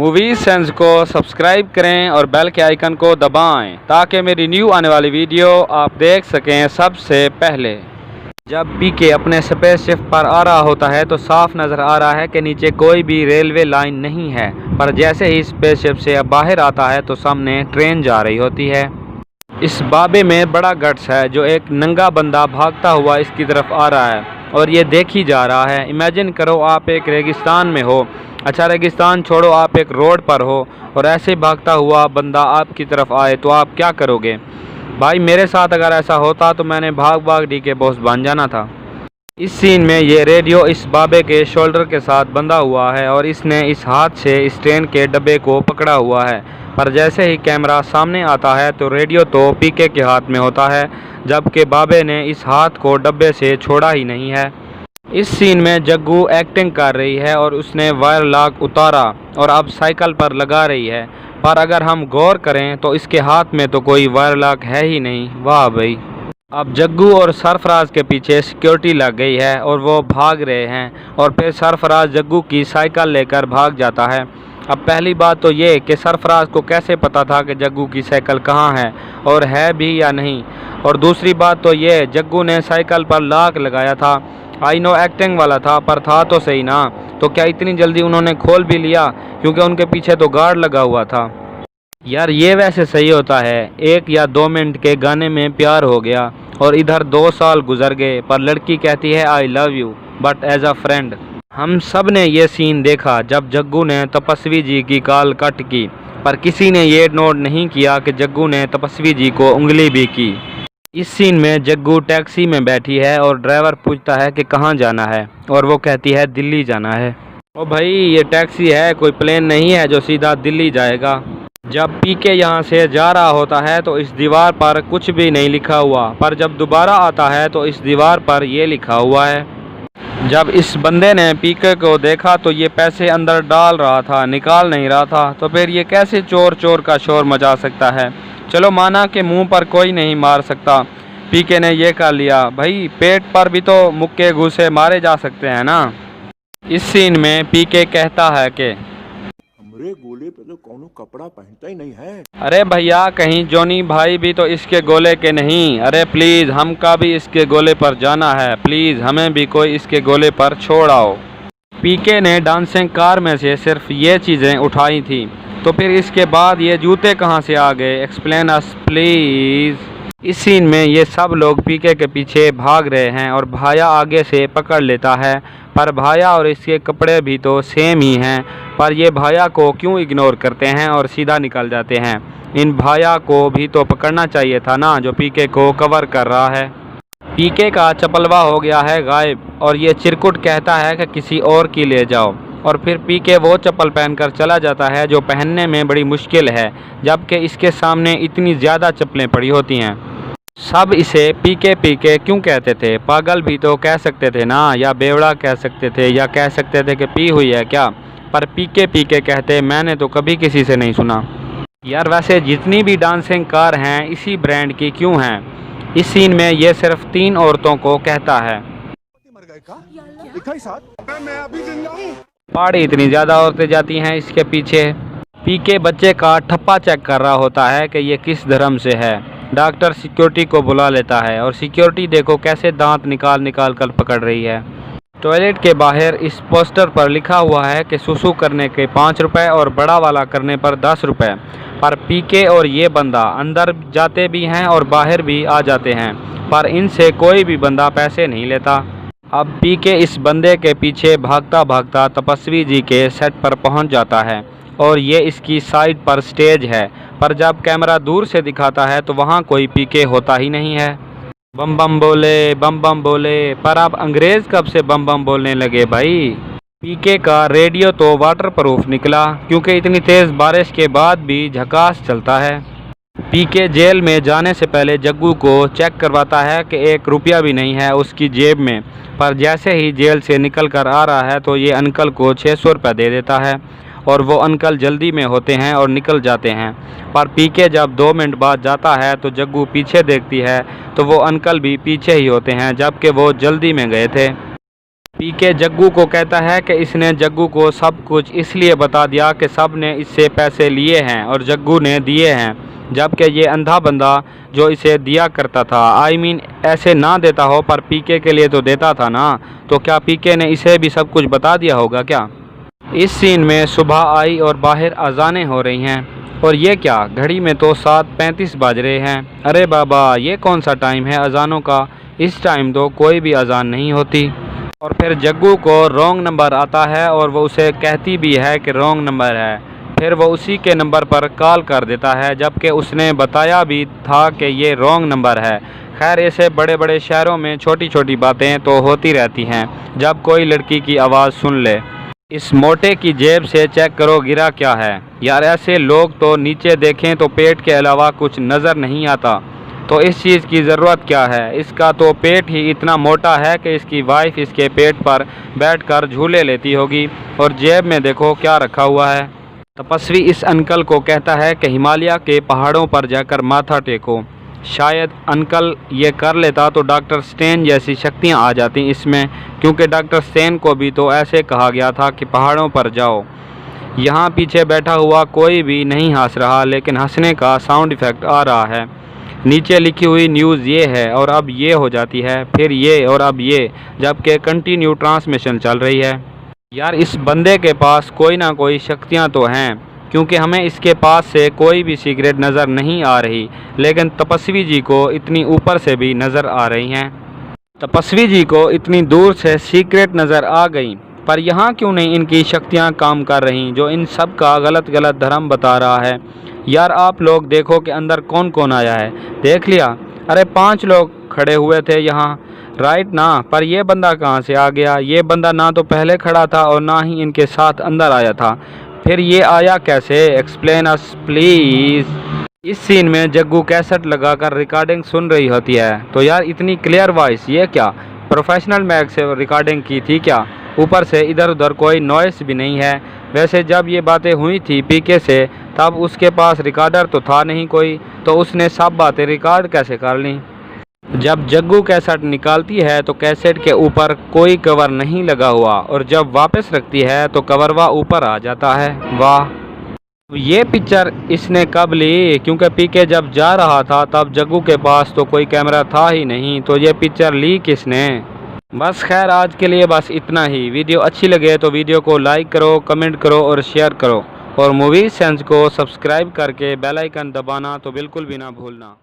Movie sense को subscribe करें और बेल के आइकन को दबाएं ताकि मेरी न्यू आने वाली वीडियो आप देख सकें सबसे पहले। जब पीके अपने स्पेसशिप पर आ रहा होता है तो साफ नज़र आ रहा है कि नीचे कोई भी रेलवे लाइन नहीं है, पर जैसे ही स्पेसशिप से बाहर आता है तो सामने ट्रेन जा रही होती है। इस बाबे में बड़ा गट्स है जो एक नंगा बंदा भागता हुआ इसकी तरफ आ रहा है और ये देखी जा रहा है। इमेजिन करो आप एक रेगिस्तान में हो, अच्छा रेगिस्तान छोड़ो, आप एक रोड पर हो और ऐसे भागता हुआ बंदा आपकी तरफ आए तो आप क्या करोगे? भाई मेरे साथ अगर ऐसा होता तो मैंने भाग भाग डी के बॉस बन जाना था। इस सीन में ये रेडियो इस बाबे के शोल्डर के साथ बंधा हुआ है और इसने इस हाथ से इस ट्रेन के डब्बे को पकड़ा हुआ है, पर जैसे ही कैमरा सामने आता है तो रेडियो तो पीके के हाथ में होता है, जबकि बाबे ने इस हाथ को डब्बे से छोड़ा ही नहीं है। इस सीन में जग्गू एक्टिंग कर रही है और उसने वायर लॉक उतारा और अब साइकिल पर लगा रही है, पर अगर हम गौर करें तो इसके हाथ में तो कोई वायर लॉक है ही नहीं। वाह भाई। अब जग्गू और सरफराज के पीछे सिक्योरिटी लग गई है और वो भाग रहे हैं और फिर सरफराज जग्गू की साइकिल लेकर भाग जाता है। अब पहली बात तो ये कि सरफराज को कैसे पता था कि जग्गू की साइकिल कहाँ है और है भी या नहीं, और दूसरी बात तो ये जग्गू ने साइकिल पर लॉक लगाया था। आई नो एक्टिंग वाला था, पर था तो सही ना, तो क्या इतनी जल्दी उन्होंने खोल भी लिया? क्योंकि उनके पीछे तो गार्ड लगा हुआ था। यार ये वैसे सही होता है, 1 या 2 मिनट के गाने में प्यार हो गया और इधर 2 साल गुजर गए, पर लड़की कहती है I love you but as a friend. हम सब ने ये सीन देखा जब जग्गू ने तपस्वी जी की कॉल कट की, पर किसी ने ये नोट नहीं किया कि जग्गू ने तपस्वी जी को उंगली भी की। इस सीन में जग्गू टैक्सी में बैठी है और ड्राइवर पूछता है कि कहाँ जाना है और वो कहती है दिल्ली जाना है। ओ भाई ये टैक्सी है, कोई प्लेन नहीं है जो सीधा दिल्ली जाएगा। जब पीके यहाँ से जा रहा होता है तो इस दीवार पर कुछ भी नहीं लिखा हुआ, पर जब दोबारा आता है तो इस दीवार पर ये लिखा हुआ है। जब इस बंदे ने पीके को देखा तो ये पैसे अंदर डाल रहा था, निकाल नहीं रहा था, तो फिर ये कैसे चोर चोर का शोर मचा सकता है? चलो माना कि मुंह पर कोई नहीं मार सकता, पीके ने ये कर लिया, भाई पेट पर भी तो मुक्के घूसे मारे जा सकते हैं ना। इस सीन में पीके कहता है कि हमरे गोले पे तो कौनो कपड़ा पहनता ही नहीं है। अरे भैया कहीं जॉनी भाई भी तो इसके गोले के नहीं, अरे प्लीज हमका भी इसके गोले पर जाना है, प्लीज हमें भी कोई इसके गोले पर छोड़ आओ। पीके ने डांसिंग कार में से सिर्फ ये चीज़ें उठाई थी, तो फिर इसके बाद ये जूते कहाँ से आ गए? Explain us please. इस सीन में ये सब लोग पीके के पीछे भाग रहे हैं और भाया आगे से पकड़ लेता है, पर भाया और इसके कपड़े भी तो सेम ही हैं, पर ये भाया को क्यों इग्नोर करते हैं और सीधा निकल जाते हैं? इन भाया को भी तो पकड़ना चाहिए था ना जो पीके को कवर कर रहा है। पीके का चपलवा हो गया है गायब और ये चिरकुट कहता है कि किसी और की ले जाओ, और फिर पीके वो चप्पल पहनकर चला जाता है जो पहनने में बड़ी मुश्किल है, जबकि इसके सामने इतनी ज़्यादा चप्पलें पड़ी होती हैं। सब इसे पीके पीके क्यों कहते थे? पागल भी तो कह सकते थे ना, या बेवड़ा कह सकते थे, या कह सकते थे कि पी हुई है क्या, पर पीके पीके कहते मैंने तो कभी किसी से नहीं सुना। यार वैसे जितनी भी डांसिंग कार हैं इसी ब्रांड की क्यों हैं? इस सीन में ये सिर्फ 3 औरतों को कहता है। पहाड़ी इतनी ज़्यादा औरतें जाती हैं इसके पीछे। पीके बच्चे का ठप्पा चेक कर रहा होता है कि ये किस धर्म से है। डॉक्टर सिक्योरिटी को बुला लेता है और सिक्योरिटी देखो कैसे दांत निकाल निकाल कर पकड़ रही है। टॉयलेट के बाहर इस पोस्टर पर लिखा हुआ है कि सुसु करने के 5 रुपये और बड़ा वाला करने पर 10 रुपये, पर पीके और ये बंदा अंदर जाते भी हैं और बाहर भी आ जाते हैं, पर इनसे कोई भी बंदा पैसे नहीं लेता। अब पीके इस बंदे के पीछे भागता भागता तपस्वी जी के सेट पर पहुंच जाता है और ये इसकी साइड पर स्टेज है, पर जब कैमरा दूर से दिखाता है तो वहाँ कोई पीके होता ही नहीं है। बम बम बोले, बम बम बोले, पर अब अंग्रेज़ कब से बम बम बोलने लगे भाई? पीके का रेडियो तो वाटरप्रूफ निकला क्योंकि इतनी तेज़ बारिश के बाद भी झकास चलता है। पीके जेल में जाने से पहले जग्गू को चेक करवाता है कि 1 रुपया भी नहीं है उसकी जेब में, पर जैसे ही जेल से निकल कर आ रहा है तो ये अंकल को 600 रुपये दे देता है और वो अंकल जल्दी में होते हैं और निकल जाते हैं। पर पीके जब 2 मिनट बाद जाता है तो जग्गू पीछे देखती है तो वो अंकल भी पीछे ही होते हैं, जबकि वो जल्दी में गए थे। पीके जग्गू को कहता है कि इसने जग्गू को सब कुछ इसलिए बता दिया कि सब ने इससे पैसे लिए हैं और जग्गू ने दिए हैं, जबकि ये अंधा बंदा जो इसे दिया करता था, ऐसे ना देता हो पर पीके के लिए तो देता था ना, तो क्या पीके ने इसे भी सब कुछ बता दिया होगा क्या। इस सीन में सुबह आई और बाहर अजानें हो रही हैं और ये क्या, घड़ी में तो 7:35 बज रहे हैं। अरे बाबा, ये कौन सा टाइम है अजानों का, इस टाइम तो कोई भी अजान नहीं होती। और फिर जग्गू को रॉन्ग नंबर आता है और वो उसे कहती भी है कि रॉन्ग नंबर है। फिर वो उसी के नंबर पर कॉल कर देता है, जबकि उसने बताया भी था कि ये रॉन्ग नंबर है। खैर, ऐसे बड़े बड़े शहरों में छोटी छोटी बातें तो होती रहती हैं। जब कोई लड़की की आवाज़ सुन ले, इस मोटे की जेब से चेक करो गिरा क्या है। यार, ऐसे लोग तो नीचे देखें तो पेट के अलावा कुछ नज़र नहीं आता, तो इस चीज़ की ज़रूरत क्या है। इसका तो पेट ही इतना मोटा है कि इसकी वाइफ इसके पेट पर बैठकर झूले लेती होगी। और जेब में देखो क्या रखा हुआ है। तपस्वी इस अंकल को कहता है कि हिमालय के पहाड़ों पर जाकर माथा टेको। शायद अंकल ये कर लेता तो डॉक्टर स्टेन जैसी शक्तियाँ आ जाती इसमें, क्योंकि डॉक्टर स्टेन को भी तो ऐसे कहा गया था कि पहाड़ों पर जाओ। यहाँ पीछे बैठा हुआ कोई भी नहीं हंस रहा, लेकिन हंसने का साउंड इफ़ेक्ट आ रहा है। नीचे लिखी हुई न्यूज़ ये है और अब ये हो जाती है, फिर ये और अब ये, जबकि कंटिन्यू ट्रांसमिशन चल रही है। यार, इस बंदे के पास कोई ना कोई शक्तियाँ तो हैं, क्योंकि हमें इसके पास से कोई भी सीक्रेट नज़र नहीं आ रही, लेकिन तपस्वी जी को इतनी ऊपर से भी नज़र आ रही हैं। तपस्वी जी को इतनी दूर से सीक्रेट नज़र आ गई, पर यहाँ क्यों नहीं इनकी शक्तियाँ काम कर रही, जो इन सब का गलत गलत धर्म बता रहा है। यार, आप लोग देखो कि अंदर कौन कौन आया है। देख लिया? अरे 5 लोग खड़े हुए थे यहाँ, राइट ना, पर ये बंदा कहाँ से आ गया। ये बंदा ना तो पहले खड़ा था और ना ही इनके साथ अंदर आया था, फिर ये आया कैसे, एक्सप्लेन अस प्लीज़। इस सीन में जग्गू कैसेट लगाकर रिकॉर्डिंग सुन रही होती है, तो यार इतनी क्लियर वॉइस, ये क्या प्रोफेशनल माइक से रिकॉर्डिंग की थी क्या। ऊपर से इधर उधर कोई नॉइस भी नहीं है। वैसे जब ये बातें हुई थी पीके से, तब उसके पास रिकॉर्डर तो था नहीं कोई, तो उसने सब बातें रिकॉर्ड कैसे कर ली। जब जग्गू कैसेट निकालती है तो कैसेट के ऊपर कोई कवर नहीं लगा हुआ, और जब वापस रखती है तो कवरवा ऊपर आ जाता है। वाह, ये पिक्चर इसने कब ली, क्योंकि पीके जब जा रहा था तब जग्गू के पास तो कोई कैमरा था ही नहीं, तो ये पिक्चर ली किसने। बस खैर, आज के लिए बस इतना ही। वीडियो अच्छी लगे तो वीडियो को लाइक करो, कमेंट करो और शेयर करो, और मूवी सेंस को सब्सक्राइब करके बेल आइकन दबाना तो बिल्कुल भी ना भूलना।